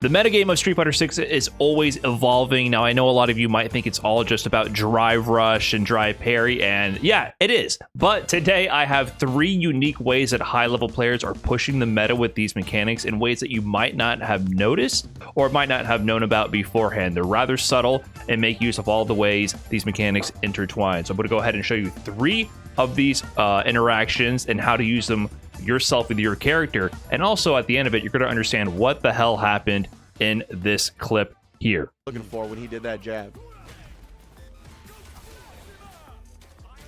The metagame of Street Fighter 6 is always evolving. Now, I know a lot of you might think it's all just about drive rush and drive parry, and yeah, it is. But today I have 3 unique ways that high-level players are pushing the meta with these mechanics in ways that you might not have noticed or might not have known about beforehand. They're rather subtle and make use of all the ways these mechanics intertwine. So I'm going to go ahead and show you 3 of these interactions and how to use them yourself with your character, and also at the end of it you're going to understand what the hell happened in this clip here. Looking for when he did that jab.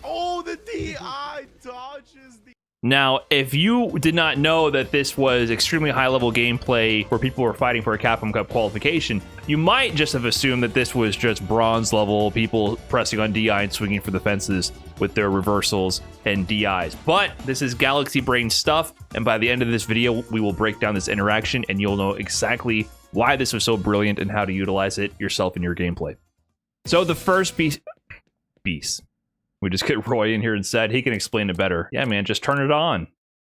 Oh, the DI dodges the... Now, if you did not know that this was extremely high-level gameplay where people were fighting for a Capcom Cup qualification, you might just have assumed that this was just bronze level people pressing on DI and swinging for the fences with their reversals and DIs. But this is Galaxy Brain stuff, and by the end of this video, we will break down this interaction, and you'll know exactly why this was so brilliant and how to utilize it yourself in your gameplay. So the first piece... We just get Roy in here and said he can explain it better. Yeah, man, just turn it on.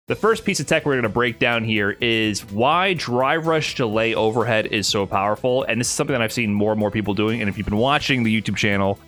The first piece of tech we're going to break down here is why drive rush delay overhead is so powerful. And this is something that I've seen more and more people doing. And if you've been watching the YouTube channel,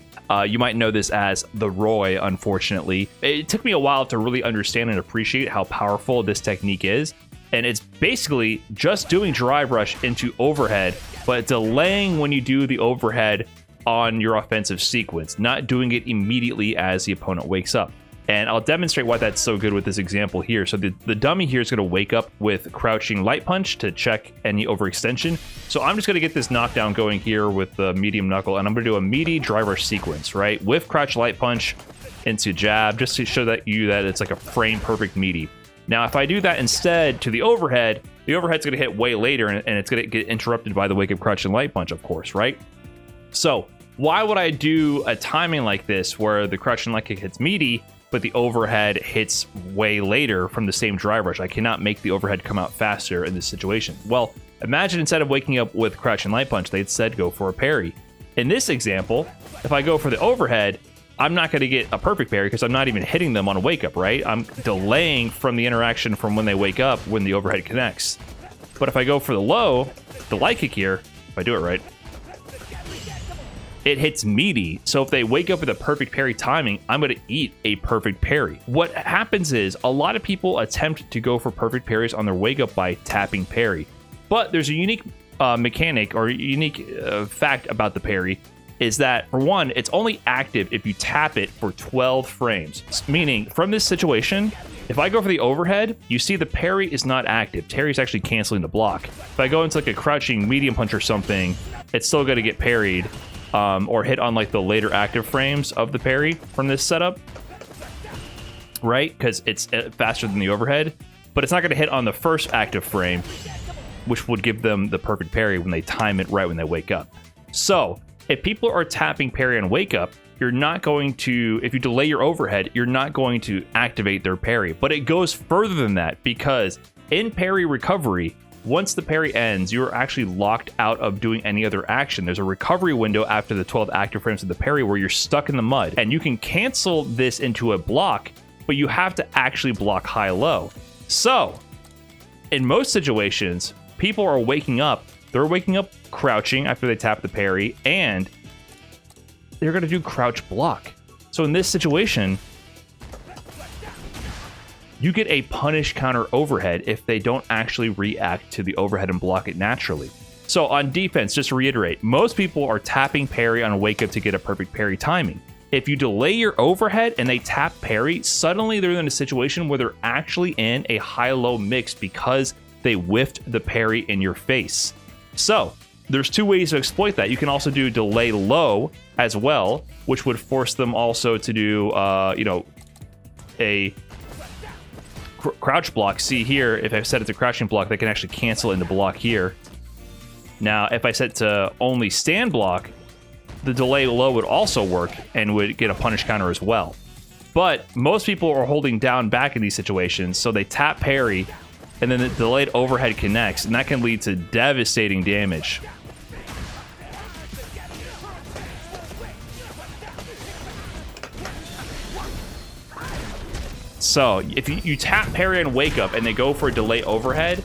you might know this as the Roy, unfortunately. It took me a while to really understand and appreciate how powerful this technique is. And it's basically just doing drive rush into overhead, but delaying when you do the overhead on your offensive sequence, not doing it immediately as the opponent wakes up. And I'll demonstrate why that's so good with this example here. So the dummy here is going to wake up with crouching light punch to check any overextension. So I'm just going to get this knockdown going here with the medium knuckle, and I'm going to do a meaty drive rush sequence, right? With crouch light punch into jab, just to show that it's like a frame perfect meaty. Now, if I do that instead to the overhead's going to hit way later, and it's going to get interrupted by the wake up crouch and light punch, of course, right? So why would I do a timing like this where the crouch and light kick hits meaty, but the overhead hits way later from the same drive rush? I cannot make the overhead come out faster in this situation. Well, imagine instead of waking up with crouch and light punch, they said go for a parry. In this example, if I go for the overhead, I'm not going to get a perfect parry because I'm not even hitting them on a wake up, right? I'm delaying from the interaction from when they wake up when the overhead connects. But if I go for the low, the light kick here, if I do it right, it hits meaty. So if they wake up with a perfect parry timing, I'm going to eat a perfect parry. What happens is a lot of people attempt to go for perfect parries on their wake up by tapping parry. But there's a unique mechanic or unique fact about the parry is that, for one, it's only active if you tap it for 12 frames. Meaning, from this situation, if I go for the overhead, you see the parry is not active. Parry is actually canceling the block. If I go into like a crouching medium punch or something, it's still going to get parried. Or hit on like the later active frames of the parry from this setup, right? Because it's faster than the overhead, but it's not going to hit on the first active frame, which would give them the perfect parry when they time it right when they wake up. So if people are tapping parry on wake up, you're not going to, if you delay your overhead, you're not going to activate their parry. But it goes further than that, because in parry recovery, once the parry ends, you're actually locked out of doing any other action. There's a recovery window after the 12 active frames of the parry where you're stuck in the mud, and you can cancel this into a block, but you have to actually block high-low. So in most situations, people are waking up. They're waking up crouching after they tap the parry, and they're going to do crouch block. So in this situation, you get a punish counter overhead if they don't actually react to the overhead and block it naturally. So on defense, just to reiterate, most people are tapping parry on a wake up to get a perfect parry timing. If you delay your overhead and they tap parry, suddenly they're in a situation where they're actually in a high-low mix because they whiffed the parry in your face. So there's 2 ways to exploit that. You can also do delay low as well, which would force them also to do, a crouch block. See here, if I set it to crouching block, they can actually cancel into block here. Now, if I set to only stand block, the delay low would also work and would get a punish counter as well. But most people are holding down back in these situations, so they tap parry, and then the delayed overhead connects, and that can lead to devastating damage. So if you tap parry and wake up and they go for a delay overhead,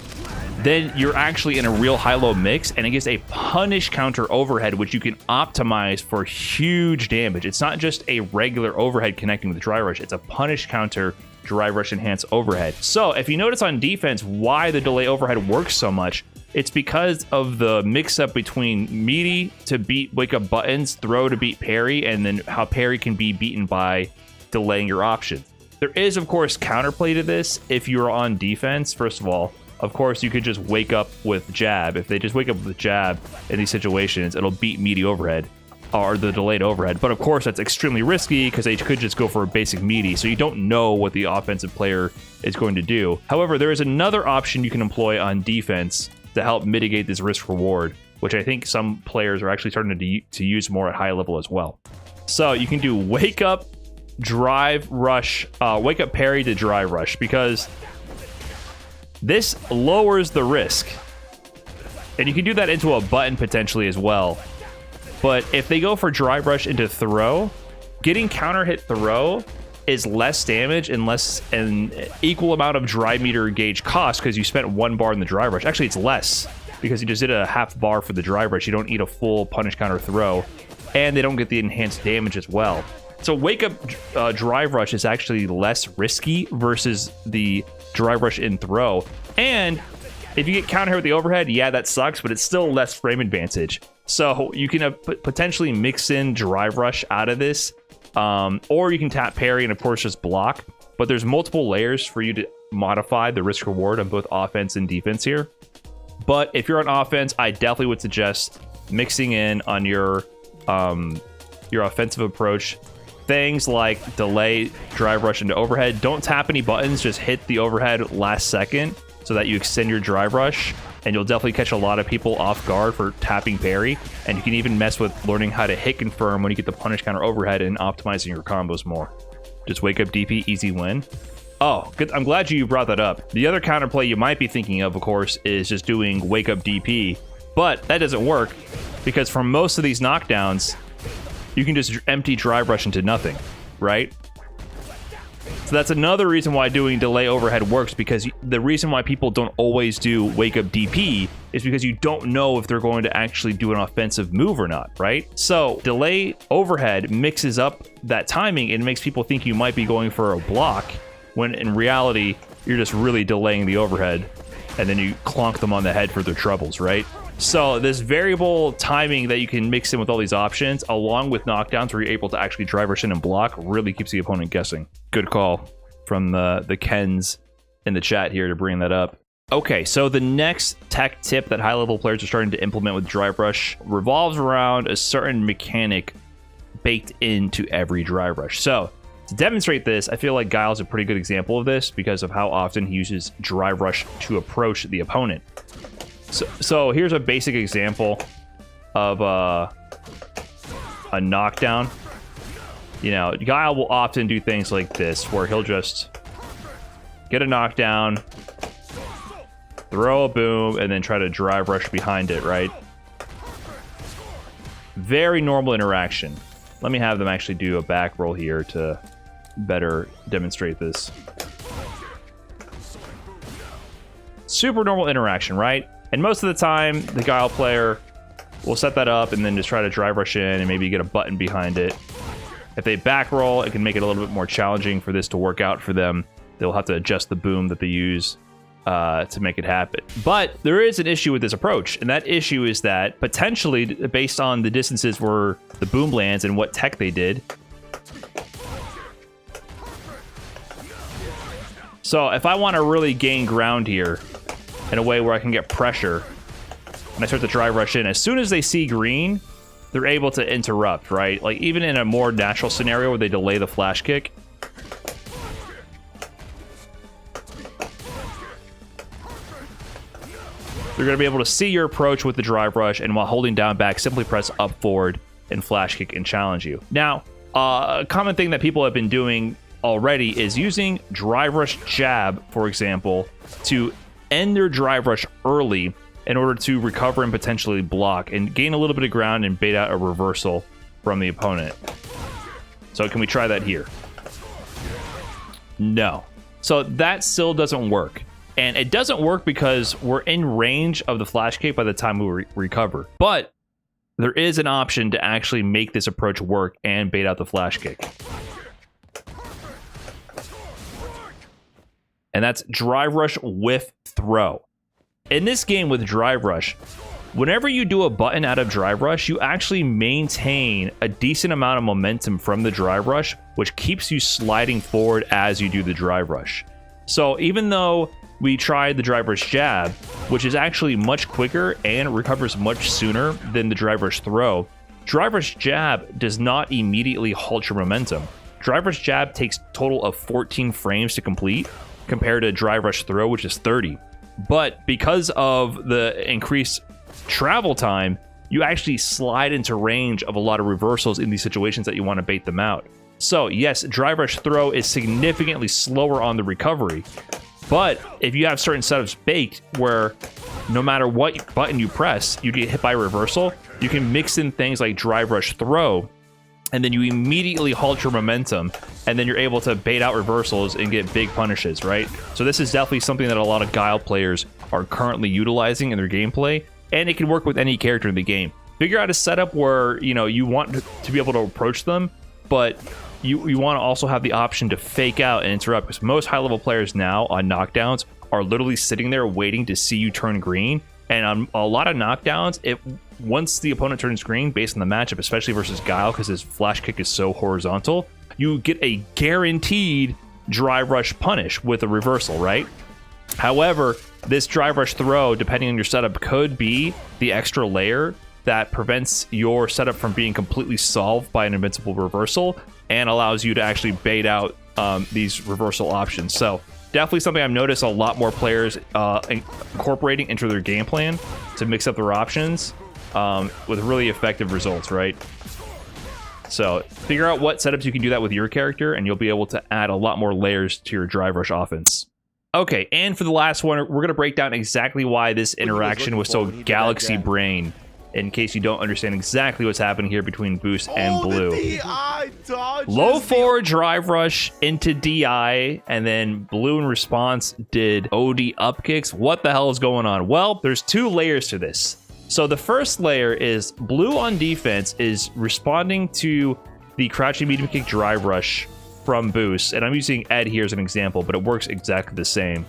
then you're actually in a real high-low mix, and it gives a punish counter overhead, which you can optimize for huge damage. It's not just a regular overhead connecting with Dry Rush, it's a punish counter Dry Rush enhanced overhead. So if you notice on defense why the delay overhead works so much, it's because of the mix-up between meaty to beat wake-up buttons, throw to beat parry, and then how parry can be beaten by delaying your options. There is, of course, counterplay to this if you're on defense. First of all, of course, you could just wake up with jab. If they just wake up with jab in these situations, it'll beat meaty overhead or the delayed overhead. But of course, that's extremely risky because they could just go for a basic meaty, so you don't know what the offensive player is going to do. However, there is another option you can employ on defense to help mitigate this risk reward, which I think some players are actually starting to use more at high level as well. So you can do wake up, drive rush, wake up parry to drive rush, because this lowers the risk. And you can do that into a button potentially as well. But if they go for drive rush into throw, getting counter hit throw is less damage and less an equal amount of drive meter gauge cost because you spent 1 bar in the drive rush. Actually, it's less because you just did a half bar for the drive rush. You don't need a full punish counter throw, and they don't get the enhanced damage as well. So wake up drive rush is actually less risky versus the drive rush in throw. And if you get counter hit with the overhead, yeah, that sucks, but it's still less frame advantage. So you can potentially mix in drive rush out of this. Or you can tap parry and of course just block, but there's multiple layers for you to modify the risk reward on both offense and defense here. But if you're on offense, I definitely would suggest mixing in on your offensive approach things like delay, drive rush into overhead. Don't tap any buttons, just hit the overhead last second so that you extend your drive rush, and you'll definitely catch a lot of people off guard for tapping parry. And you can even mess with learning how to hit confirm when you get the punish counter overhead and optimizing your combos more. Just wake up DP, easy win. Oh, good. I'm glad you brought that up. The other counterplay you might be thinking of course, is just doing wake up DP, but that doesn't work because for most of these knockdowns, you can just empty drive rush into nothing, right? So that's another reason why doing delay overhead works, because the reason why people don't always do wake up DP is because you don't know if they're going to actually do an offensive move or not, right? So delay overhead mixes up that timing and makes people think you might be going for a block, when in reality, you're just really delaying the overhead, and then you clonk them on the head for their troubles, right? So this variable timing that you can mix in with all these options, along with knockdowns where you're able to actually drive rush in and block, really keeps the opponent guessing. Good call from the Kens in the chat here to bring that up. Okay, so the next tech tip that high-level players are starting to implement with drive rush revolves around a certain mechanic baked into every drive rush. So to demonstrate this, I feel like Guile's a pretty good example of this because of how often he uses drive rush to approach the opponent. So here's a basic example of a knockdown. You know, Guile will often do things like this, where he'll just get a knockdown, throw a boom, and then try to drive rush behind it, right? Very normal interaction. Let me have them actually do a back roll here to better demonstrate this. Super normal interaction, right? And most of the time, the Guile player will set that up and then just try to drive rush in and maybe get a button behind it. If they back roll, it can make it a little bit more challenging for this to work out for them. They'll have to adjust the boom that they use to make it happen. But there is an issue with this approach, and that issue is that potentially, based on the distances where the boom lands and what tech they did. So if I want to really gain ground here in a way where I can get pressure, and I start to drive rush in, as soon as they see green, they're able to interrupt, right? Like even in a more natural scenario where they delay the flash kick, they're going to be able to see your approach with the drive rush, and while holding down back, simply press up forward and flash kick and challenge you. Now, a common thing that people have been doing already is using drive rush jab, for example, to end their drive rush early in order to recover and potentially block and gain a little bit of ground and bait out a reversal from the opponent. So can we try that here? No. So that still doesn't work. And it doesn't work because we're in range of the flash kick by the time we recover. But there is an option to actually make this approach work and bait out the flash kick. And that's drive rush with throw. In this game with drive rush, whenever you do a button out of drive rush, you actually maintain a decent amount of momentum from the drive rush, which keeps you sliding forward as you do the drive rush. So even though we tried the drive rush jab, which is actually much quicker and recovers much sooner than the drive rush throw, drive rush jab does not immediately halt your momentum. Drive rush jab takes a total of 14 frames to complete, compared to drive rush throw, which is 30. But because of the increased travel time, you actually slide into range of a lot of reversals in these situations that you want to bait them out. So yes, drive rush throw is significantly slower on the recovery, but if you have certain setups baked where no matter what button you press, you get hit by a reversal, you can mix in things like drive rush throw, and then you immediately halt your momentum, and then you're able to bait out reversals and get big punishes, right? So this is definitely something that a lot of Guile players are currently utilizing in their gameplay, and it can work with any character in the game. Figure out a setup where, you know, you want to be able to approach them, but you want to also have the option to fake out and interrupt, because most high-level players now on knockdowns are literally sitting there waiting to see you turn green. And on a lot of knockdowns, once the opponent turns green, based on the matchup, especially versus Guile, because his flash kick is so horizontal, you get a guaranteed drive rush punish with a reversal, right? However, this drive rush throw, depending on your setup, could be the extra layer that prevents your setup from being completely solved by an invincible reversal and allows you to actually bait out these reversal options. So definitely something I've noticed a lot more players incorporating into their game plan to mix up their options with really effective results, right? So figure out what setups you can do that with your character, and you'll be able to add a lot more layers to your drive rush offense. Okay, and for the last one, we're going to break down exactly why this interaction was so galaxy brain, in case you don't understand exactly what's happening here between Boost and Blue. Low forward drive rush into DI, and then Blue in response did OD up kicks. What the hell is going on? Well, there's two layers to this. So the first layer is Blue on defense is responding to the crouching medium kick drive rush from Boost, and I'm using Ed here as an example, but it works exactly the same.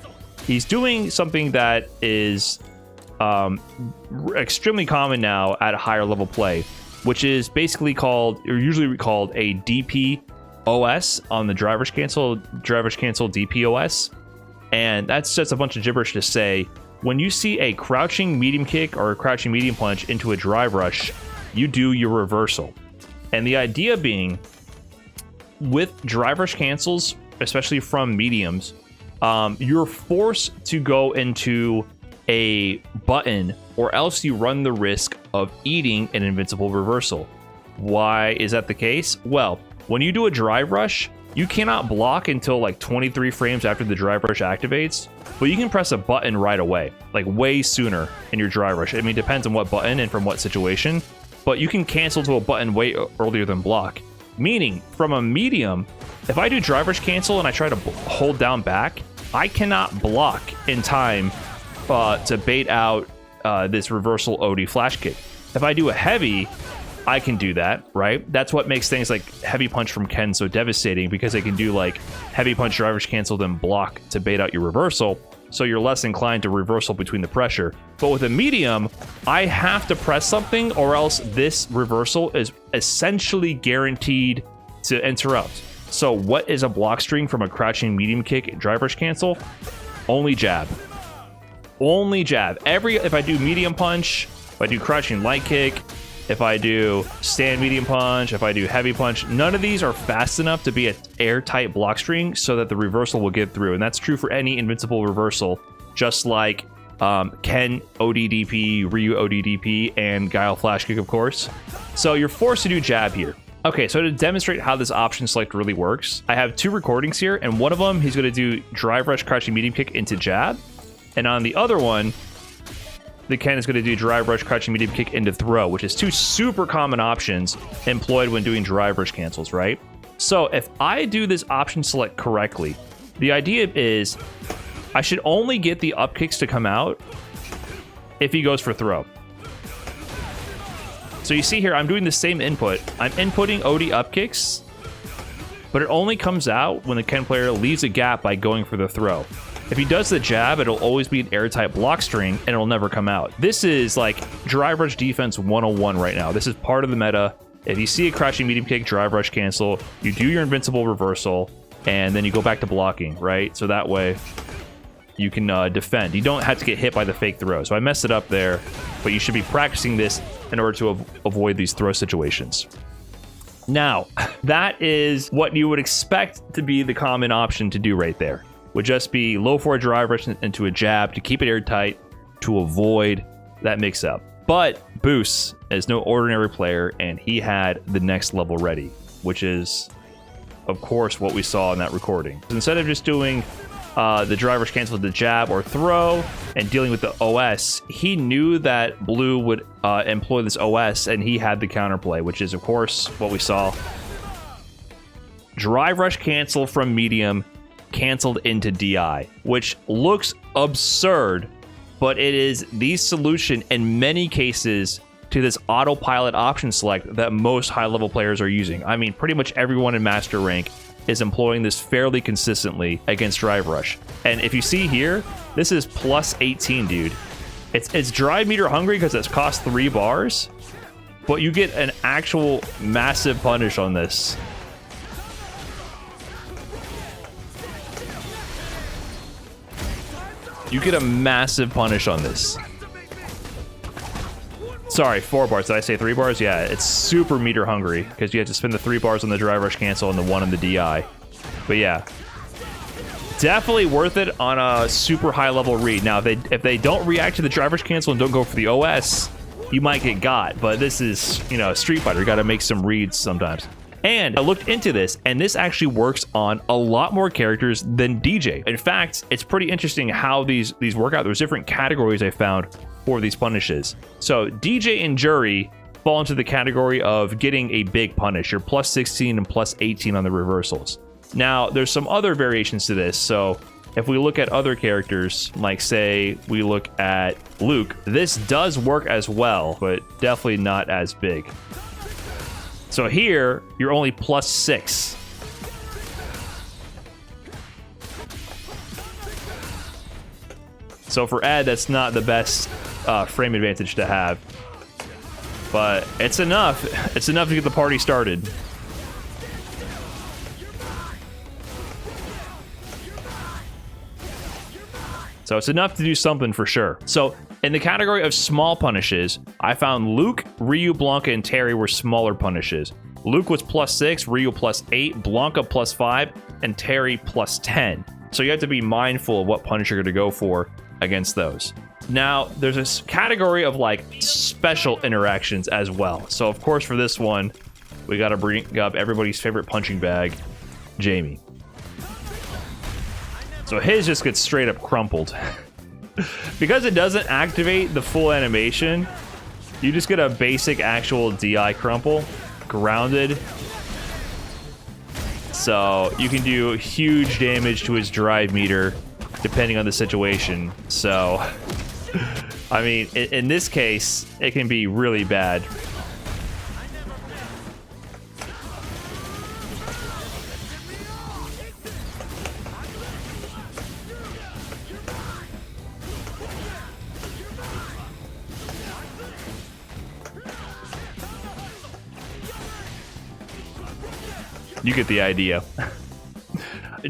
He's doing something that is extremely common now at a higher level play, which is basically called, or usually called, a DPOS on the drive rush cancel DPOS, and that's just a bunch of gibberish to say when you see a crouching medium kick or a crouching medium punch into a drive rush, you do your reversal. And the idea being, with drive rush cancels, especially from mediums, you're forced to go into a button, or else you run the risk of eating an invincible reversal. Why is that the case? Well, when you do a drive rush, you cannot block until like 23 frames after the drive rush activates, but you can press a button right away, like way sooner in your drive rush. I mean, it depends on what button and from what situation, but you can cancel to a button way earlier than block. Meaning, from a medium, if I do drive rush cancel and I try to hold down back, I cannot block in time to bait out this reversal OD flash kick. If I do a heavy, I can do that, right? That's what makes things like heavy punch from Ken so devastating, because they can do like heavy punch, drive rush cancel, then block to bait out your reversal, so you're less inclined to reversal between the pressure. But with a medium, I have to press something, or else this reversal is essentially guaranteed to interrupt. So what is a block string from a crouching medium kick drive rush cancel? Only jab. Only jab. If I do medium punch, if I do crouching light kick, if I do stand medium punch, if I do heavy punch, none of these are fast enough to be an airtight block string so that the reversal will get through. And that's true for any invincible reversal, just like Ken ODDP, Ryu ODDP, and Guile flash kick, of course. So you're forced to do jab here. Okay, so to demonstrate how this option select really works, I have two recordings here, and one of them he's going to do drive rush crouching medium kick into jab, and on the other one, the Ken is going to do drive rush crouching medium kick into throw, which is two super common options employed when doing drive rush cancels, right? So if I do this option select correctly, the idea is I should only get the up kicks to come out if he goes for throw. So you see here, I'm doing the same input. I'm inputting OD up kicks, but it only comes out when the Ken player leaves a gap by going for the throw. If he does the jab, it'll always be an airtight block string, and it'll never come out. This is like drive rush defense 101 right now. This is part of the meta. If you see a crouching medium kick, drive rush cancel, you do your invincible reversal, and then you go back to blocking, right? So that way you can defend. You don't have to get hit by the fake throw. So I messed it up there, but you should be practicing this in order to avoid these throw situations. Now, that is what you would expect to be the common option to do right there. Would just be low forward drive rush into a jab to keep it airtight to avoid that mix-up. But Boos is no ordinary player, and he had the next level ready, which is, of course, what we saw in that recording. Instead of just doing the drive rush cancel to jab or throw and dealing with the OS, he knew that Blue would employ this OS, and he had the counterplay, which is, of course, what we saw. Drive rush cancel from medium canceled into DI, which looks absurd, but it is the solution in many cases to this autopilot option select that most high-level players are using. I mean, pretty much everyone in Master Rank is employing this fairly consistently against drive rush. And if you see here, this is plus 18, dude. It's drive meter hungry because it's cost 3 bars, but you get an actual massive punish on this. You get a massive punish on this. Sorry, 4 bars. Did I say 3 bars? Yeah, it's super meter hungry because you have to spend the 3 bars on the drive rush cancel and the 1 on the DI. But yeah, definitely worth it on a super high level read. Now, if they don't react to the drive rush cancel and don't go for the OS, you might get got. But this is, you know, Street Fighter. You got to make some reads sometimes. And I looked into this, and this actually works on a lot more characters than DJ. In fact, it's pretty interesting how these work out. There's different categories I found for these punishes. So DJ and Jury fall into the category of getting a big punish. You're plus 16 and plus 18 on the reversals. Now, there's some other variations to this. So if we look at other characters, like say we look at Luke, this does work as well, but definitely not as big. So here, you're only plus 6. So for Ed, that's not the best frame advantage to have. But it's enough. It's enough to get the party started. So it's enough to do something for sure. So in the category of small punishes, I found Luke, Ryu, Blanca, and Terry were smaller punishes. Luke was plus 6, Ryu plus 8, Blanca plus 5, and Terry plus 10. So you have to be mindful of what punish you're going to go for against those. Now, there's a category of like special interactions as well. So of course for this one, we got to bring up everybody's favorite punching bag, Jamie. So his just gets straight up crumpled. Because it doesn't activate the full animation, you just get a basic actual DI crumple, grounded. So you can do huge damage to his drive meter depending on the situation. So, I mean, in this case, it can be really bad. You get the idea.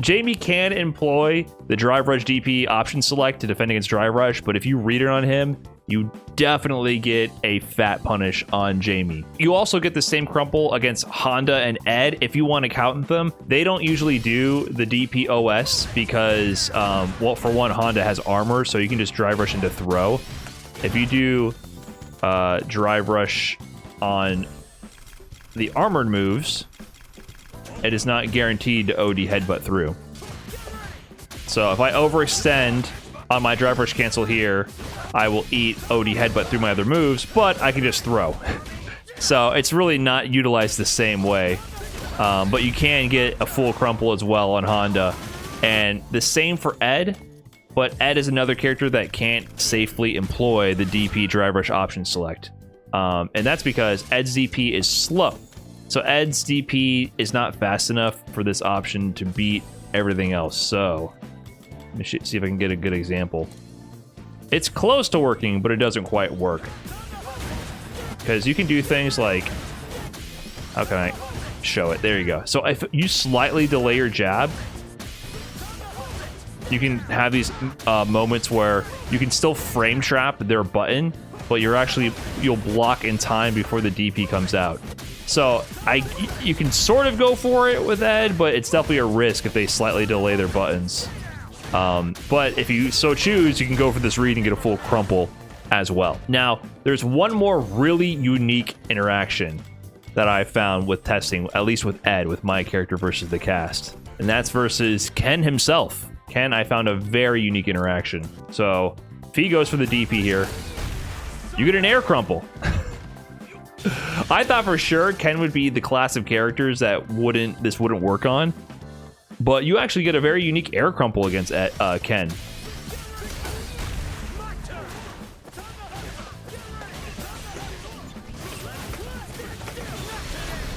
Jamie can employ the drive rush DP option select to defend against drive rush, but if you read it on him, you definitely get a fat punish on Jamie. You also get the same crumple against Honda and Ed if you want to count them. They don't usually do the DP OS because, well, for one, Honda has armor, so you can just drive rush into throw. If you do drive rush on the armored moves, it is not guaranteed to OD headbutt through. So if I overextend on my drive rush cancel here, I will eat OD headbutt through my other moves, but I can just throw. So it's really not utilized the same way. But you can get a full crumple as well on Honda. And the same for Ed. but Ed is another character that can't safely employ the DP drive rush option select. And that's because Ed's DP is slow. So Ed's DP is not fast enough for this option to beat everything else. So let me see if I can get a good example. It's close to working, but it doesn't quite work. Because you can do things like, how can I show it? There you go. So if you slightly delay your jab, you can have these moments where you can still frame trap their button, but you'll block in time before the DP comes out. So you can sort of go for it with Ed, but it's definitely a risk if they slightly delay their buttons. But if you so choose, you can go for this read and get a full crumple as well. Now, there's one more really unique interaction that I found with testing, at least with Ed, with my character versus the cast. And that's versus Ken himself. Ken, I found a very unique interaction. So if he goes for the DP here, you get an air crumple. I thought for sure Ken would be the class of characters that this wouldn't work on, but you actually get a very unique air crumple against Ken.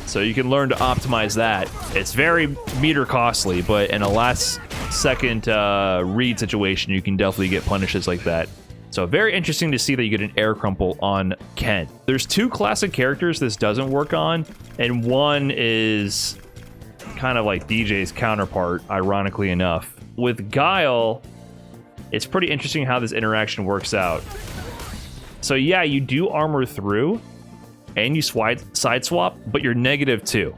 So you can learn to optimize that. It's very meter costly, but in a last second read situation, you can definitely get punishes like that. So very interesting to see that you get an air crumple on Ken. There's two classic characters this doesn't work on, and one is kind of like DJ's counterpart, ironically enough. With Guile, it's pretty interesting how this interaction works out. So yeah, you do armor through, and you side swap, but you're -2.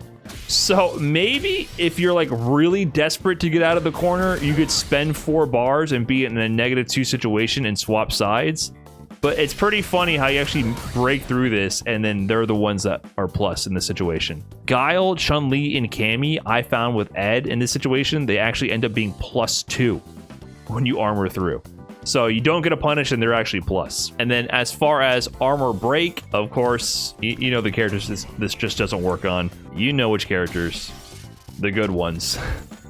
So maybe if you're like really desperate to get out of the corner, you could spend 4 bars and be in a -2 situation and swap sides. But it's pretty funny how you actually break through this, and then they're the ones that are plus in this situation. Guile, Chun-Li, and Cammy, I found with Ed in this situation, they actually end up being +2 when you armor through. So you don't get a punish, and they're actually plus. And then as far as armor break, of course, you know the characters this just doesn't work on. You know which characters. The good ones.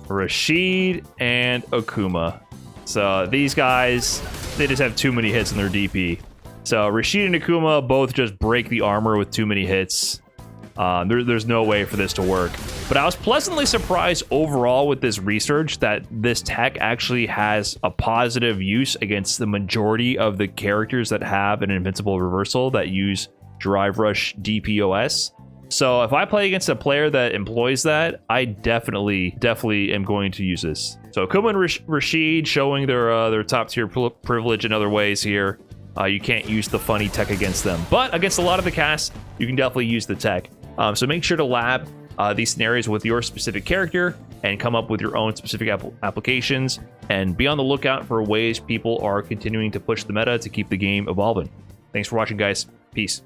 Rashid and Akuma. So these guys, they just have too many hits in their DP. So Rashid and Akuma both just break the armor with too many hits. There's no way for this to work. But I was pleasantly surprised overall with this research that this tech actually has a positive use against the majority of the characters that have an invincible reversal that use Drive Rush DPOS. So if I play against a player that employs that, I definitely am going to use this. So Akuma and Rashid showing their top tier privilege in other ways here. You can't use the funny tech against them, but against a lot of the cast, you can definitely use the tech. So make sure to lab these scenarios with your specific character and come up with your own specific applications, and be on the lookout for ways people are continuing to push the meta to keep the game evolving. Thanks for watching, guys. Peace.